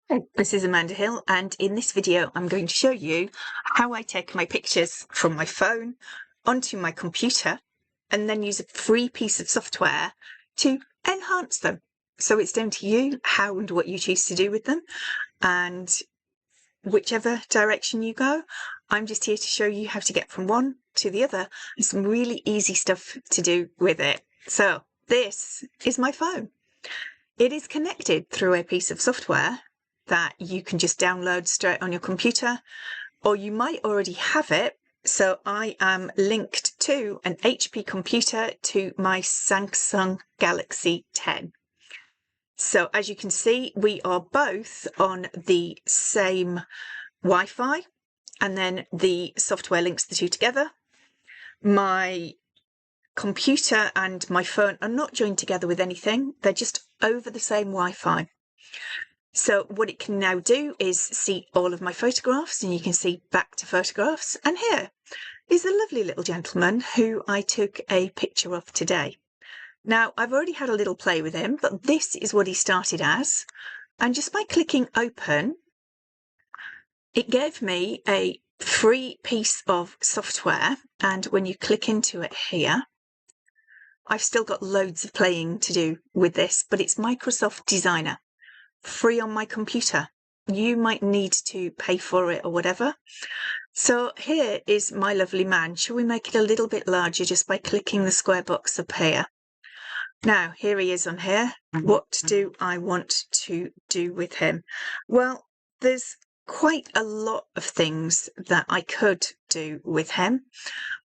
Hey, this is Amanda Hill, and in this video I'm going to show you how I take my pictures from my phone onto my computer and then use a free piece of software to enhance them. So it's down to you how and what you choose to do with them, and whichever direction you go, I'm just here to show you how to get from one to the other and some really easy stuff to do with it. So this is my phone. It is connected through a piece of software that you can just download straight on your computer, or you might already have it. So I am linked to an HP computer to my Samsung Galaxy 10. So as you can see, we are both on the same Wi-Fi, and then the software links the two together. My computer and my phone are not joined together with anything. They're just over the same Wi-Fi. So what it can now do is see all of my photographs, and you can see back to photographs. And here is a lovely little gentleman who I took a picture of today. Now, I've already had a little play with him, but this is what he started as. And just by clicking open, it gave me a free piece of software. And when you click into it here, I've still got loads of playing to do with this, but it's Microsoft Designer. Free on my computer. You might need to pay for it or whatever. So here is my lovely man. Shall we make it a little bit larger just by clicking the square box up here? Now, here he is on here. What do I want to do with him? Well, there's quite a lot of things that I could do with him.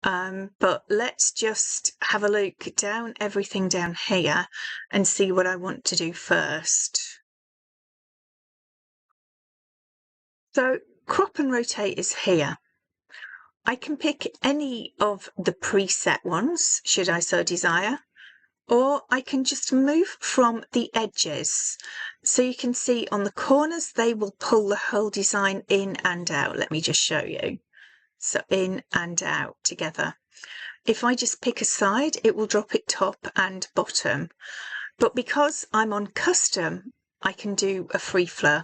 But let's just have a look down everything down here and see what I want to do first. So crop and rotate is here. I can pick any of the preset ones, should I so desire, or I can just move from the edges. So you can see on the corners, they will pull the whole design in and out. Let me just show you. So in and out together. If I just pick a side, it will drop it top and bottom. But because I'm on custom, I can do a free flow.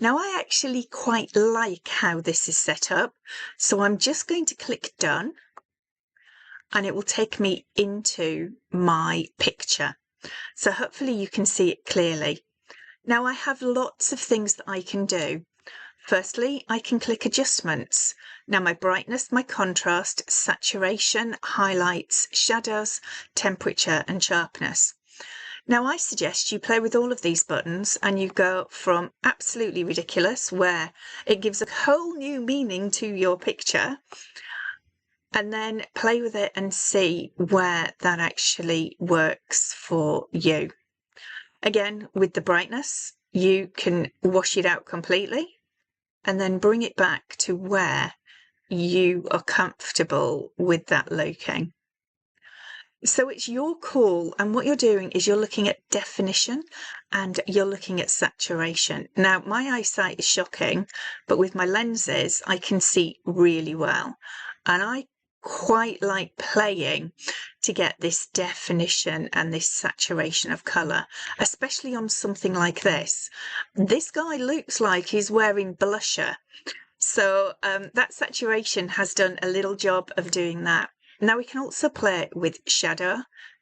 Now, I actually quite like how this is set up, so I'm just going to click done, and it will take me into my picture. So hopefully you can see it clearly. Now, I have lots of things that I can do. Firstly, I can click adjustments. Now, my brightness, my contrast, saturation, highlights, shadows, temperature and sharpness. Now, I suggest you play with all of these buttons and you go from absolutely ridiculous, where it gives a whole new meaning to your picture, and then play with it and see where that actually works for you. Again, with the brightness, you can wash it out completely and then bring it back to where you are comfortable with that looking. So it's your call, and what you're doing is you're looking at definition and you're looking at saturation. Now, my eyesight is shocking, but with my lenses, I can see really well. And I quite like playing to get this definition and this saturation of colour, especially on something like this. This guy looks like he's wearing blusher. So that saturation has done a little job of doing that. Now we can also play with shadow.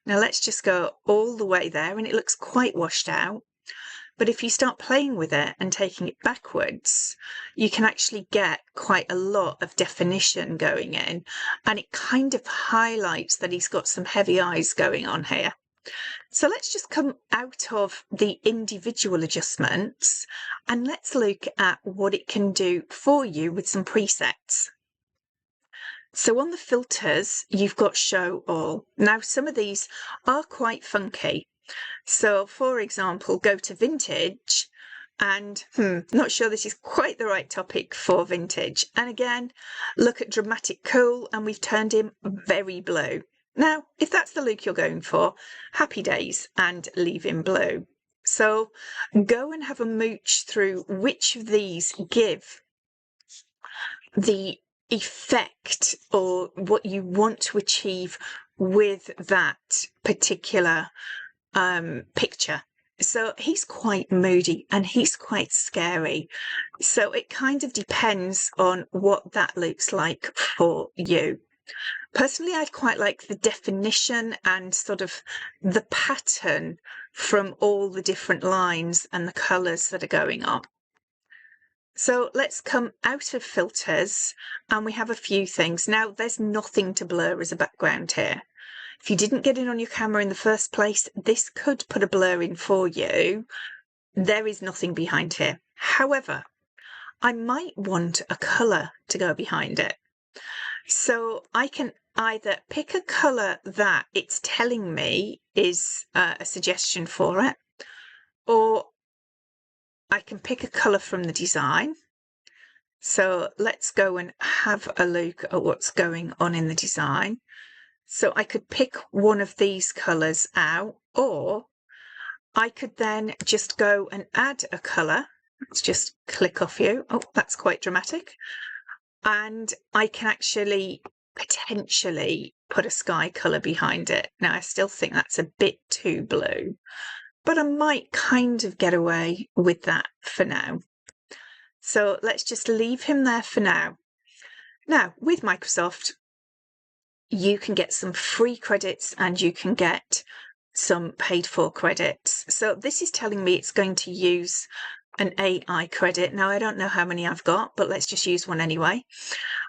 Now let's just go all the way there, and it looks quite washed out. But if you start playing with it and taking it backwards, you can actually get quite a lot of definition going in, and it kind of highlights that he's got some heavy eyes going on here. So let's just come out of the individual adjustments and let's look at what it can do for you with some presets. So on the filters, you've got show all. Now, some of these are quite funky. So for example, go to vintage and not sure this is quite the right topic for vintage. And again, look at dramatic cool, and we've turned him very blue. Now, if that's the look you're going for, happy days, and leave him blue. So go and have a mooch through which of these give the effect or what you want to achieve with that particular picture. So he's quite moody and he's quite scary. So it kind of depends on what that looks like for you. Personally, I quite like the definition and sort of the pattern from all the different lines and the colours that are going on. So let's come out of filters, and we have a few things. Now, there's nothing to blur as a background here. If you didn't get it on your camera in the first place, this could put a blur in for you. There is nothing behind here. However, I might want a colour to go behind it. So I can either pick a colour that it's telling me is a suggestion for it, or I can pick a colour from the design. So let's go and have a look at what's going on in the design. So I could pick one of these colours out, or I could then just go and add a colour. Let's just click off you. Oh, that's quite dramatic. And I can actually potentially put a sky colour behind it. Now, I still think that's a bit too blue, but I might kind of get away with that for now. So let's just leave him there for now. Now, with Microsoft, you can get some free credits and you can get some paid for credits. So this is telling me it's going to use an AI credit. Now, I don't know how many I've got, but let's just use one anyway.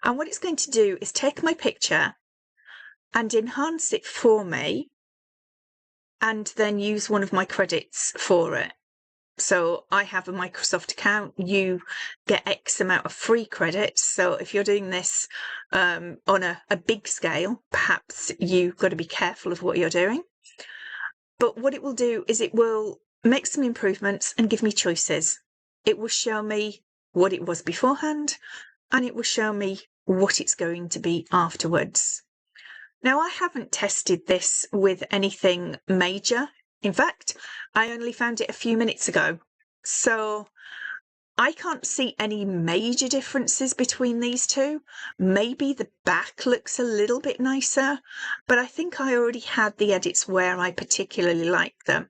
And what it's going to do is take my picture and enhance it for me and then use one of my credits for it. So I have a Microsoft account, you get X amount of free credits. So if you're doing this on a big scale, perhaps you've got to be careful of what you're doing. But what it will do is it will make some improvements and give me choices. It will show me what it was beforehand, and it will show me what it's going to be afterwards. Now, I haven't tested this with anything major. In fact, I only found it a few minutes ago. So I can't see any major differences between these two. Maybe the back looks a little bit nicer, but I think I already had the edits where I particularly like them.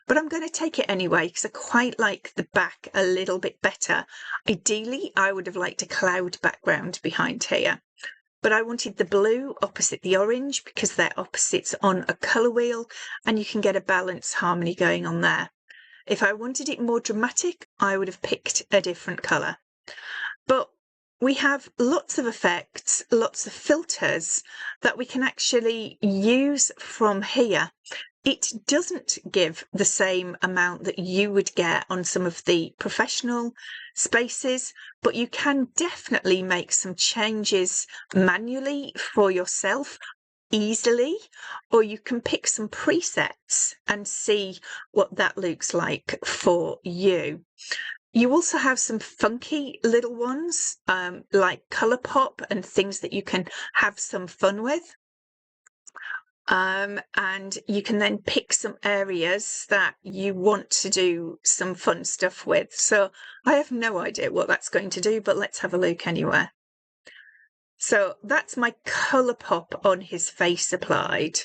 But I'm going to take it anyway because I quite like the back a little bit better. Ideally, I would have liked a cloud background behind here, but I wanted the blue opposite the orange because they're opposites on a colour wheel and you can get a balance harmony going on there. If I wanted it more dramatic, I would have picked a different colour. But we have lots of effects, lots of filters that we can actually use from here. It doesn't give the same amount that you would get on some of the professional spaces, but you can definitely make some changes manually for yourself easily, or you can pick some presets and see what that looks like for you. You also have some funky little ones like Colourpop and things that you can have some fun with. And you can then pick some areas that you want to do some fun stuff with. So I have no idea what that's going to do, but let's have a look anyway. So that's my Colourpop on his face applied.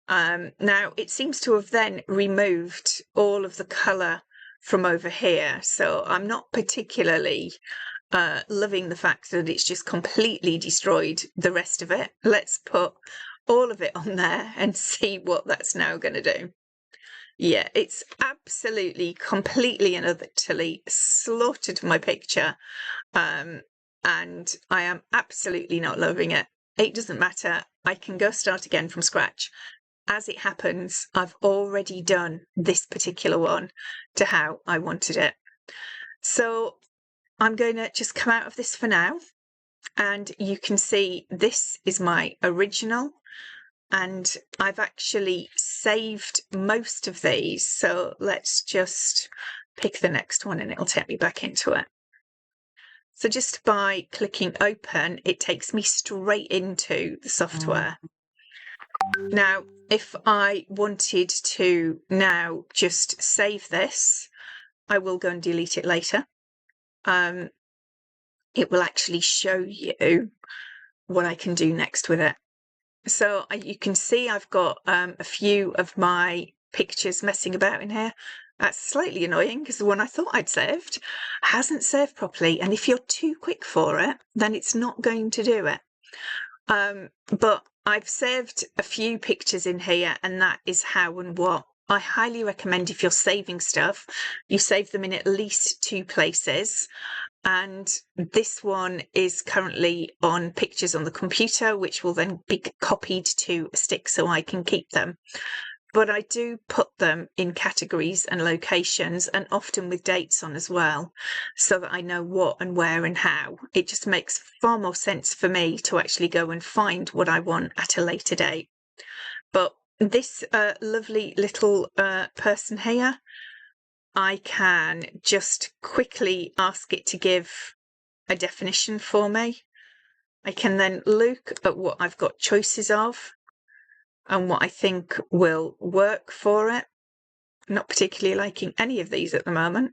Now it seems to have then removed all of the colour from over here. So I'm not particularly loving the fact that it's just completely destroyed the rest of it. Let's put all of it on there and see what that's now going to do. Yeah, it's absolutely, completely and utterly slaughtered my picture. And I am absolutely not loving it. It doesn't matter. I can go start again from scratch. As it happens, I've already done this particular one to how I wanted it. So I'm going to just come out of this for now. And you can see this is my original. And I've actually saved most of these. So let's just pick the next one and it'll take me back into it. So just by clicking open, it takes me straight into the software. Now, if I wanted to now just save this, I will go and delete it later. It will actually show you what I can do next with it. So you can see I've got a few of my pictures messing about in here. That's slightly annoying because the one I thought I'd saved hasn't saved properly. And if you're too quick for it, then it's not going to do it. But I've saved a few pictures in here, and that is how and what. I highly recommend if you're saving stuff, you save them in at least 2 places. And this one is currently on pictures on the computer, which will then be copied to a stick so I can keep them. But I do put them in categories and locations, and often with dates on as well, so that I know what and where and how. It just makes far more sense for me to actually go and find what I want at a later date. But this lovely little person here, I can just quickly ask it to give a definition for me. I can then look at what I've got choices of and what I think will work for it. I'm not particularly liking any of these at the moment.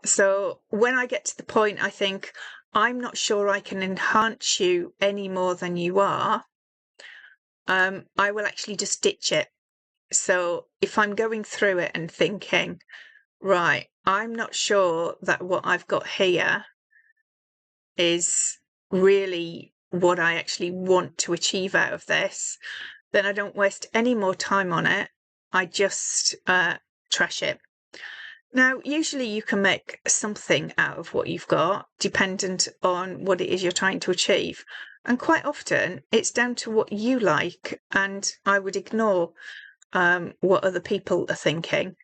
So when I get to the point I think, I'm not sure I can enhance you any more than you are, I will actually just ditch it. So if I'm going through it and thinking, right, I'm not sure that what I've got here is really what I actually want to achieve out of this, then I don't waste any more time on it. I just trash it. Now, usually you can make something out of what you've got, dependent on what it is you're trying to achieve. And quite often it's down to what you like, and I would ignore what other people are thinking.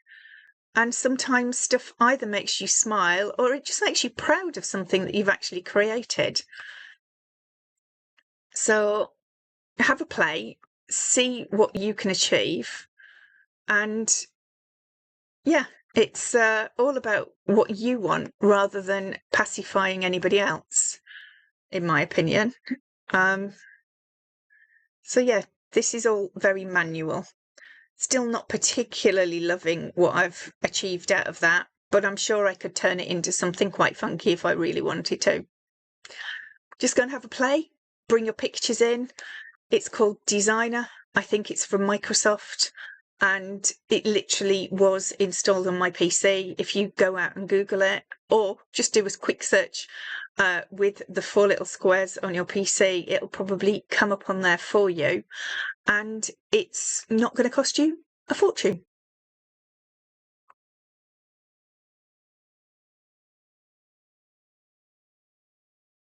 And sometimes stuff either makes you smile or it just makes you proud of something that you've actually created. So have a play, see what you can achieve, and yeah, it's all about what you want rather than pacifying anybody else, in my opinion. So yeah, this is all very manual. Still not particularly loving what I've achieved out of that, but I'm sure I could turn it into something quite funky if I really wanted to. Just go and have a play, bring your pictures in. It's called Designer. I think it's from Microsoft, and it literally was installed on my PC. If you go out and Google it, or just do a quick search with the 4 little squares on your PC, it'll probably come up on there for you. And it's not going to cost you a fortune.